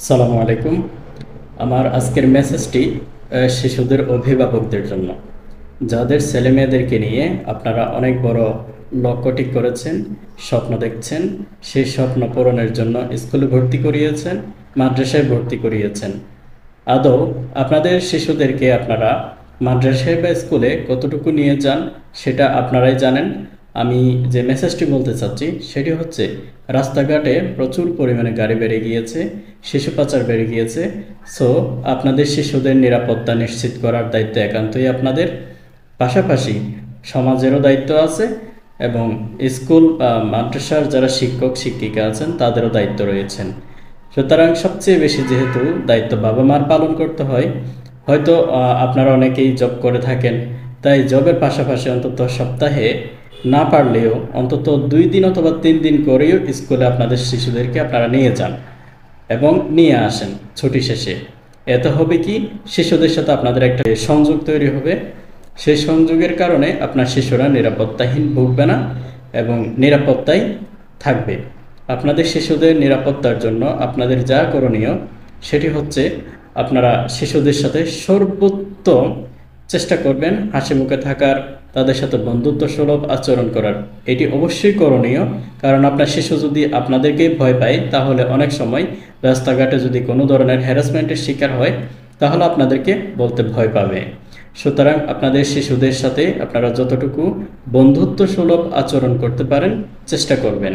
সালামু আলাইকুম। আমার আজকের মেসেজটি শিশুদের অভিভাবকদের জন্য, যাদের ছেলেমেয়েদেরকে নিয়ে আপনারা অনেক বড় লক্ষ্য ঠিক করেছেন, স্বপ্ন দেখছেন, সেই স্বপ্ন পূরণের জন্য স্কুলে ভর্তি করিয়েছেন, মাদ্রাসায় ভর্তি করিয়েছেন। আদৌ আপনাদের শিশুদেরকে আপনারা মাদ্রাসায় বা স্কুলে কতটুকু নিয়ে যান সেটা আপনারাই জানেন। আমি যে মেসেজটি বলতে চাচ্ছি সেটি হচ্ছে, রাস্তাঘাটে প্রচুর পরিমাণে গাড়ি বেড়ে গিয়েছে, শিশু পাচার বেড়ে গিয়েছে। সো আপনাদের শিশুদের নিরাপত্তা নিশ্চিত করার দায়িত্ব একান্তই আপনাদের। পাশাপাশি সমাজেরও দায়িত্ব আছে এবং স্কুল বা মাদ্রাসার যারা শিক্ষক শিক্ষিকা আছেন তাদেরও দায়িত্ব রয়েছেন। সুতরাং সবচেয়ে বেশি যেহেতু দায়িত্ব বাবা মার পালন করতে হয়, হয়তো আপনারা অনেকেই জব করে থাকেন, তাই জবের পাশাপাশি অন্তত সপ্তাহে না পারলেও অন্তত 2 দিন অথবা 3 দিন করেও স্কুলে আপনাদের শিশুদেরকে আপনারা নিয়ে যান এবং নিয়ে আসেন ছুটি শেষে। এতে হবে কি, শিশুদের সাথে আপনাদের একটা সংযোগ তৈরি হবে। সেই সংযোগের কারণে আপনার শিশুরা নিরাপত্তাহীন ভুগবে না এবং নিরাপত্তায় থাকবে। আপনাদের শিশুদের নিরাপত্তার জন্য আপনাদের যা করণীয় সেটি হচ্ছে, আপনারা শিশুদের সাথে সর্বোত্তম চেষ্টা করবেন হাসি মুখে থাকার, তাদের সাথে বন্ধুত্ব সুলভ আচরণ করার। এটি অবশ্যই করণীয়, কারণ আপনার শিশু যদি আপনাদেরকেই ভয় পায় তাহলে অনেক সময় রাস্তাঘাটে যদি কোনো ধরনের হ্যারাসমেন্টের শিকার হয় তাহলে আপনাদেরকে বলতে ভয় পাবে। সুতরাং আপনাদের শিশুদের সাথে আপনারা যতটুকু বন্ধুত্ব সুলভ আচরণ করতে পারেন চেষ্টা করবেন।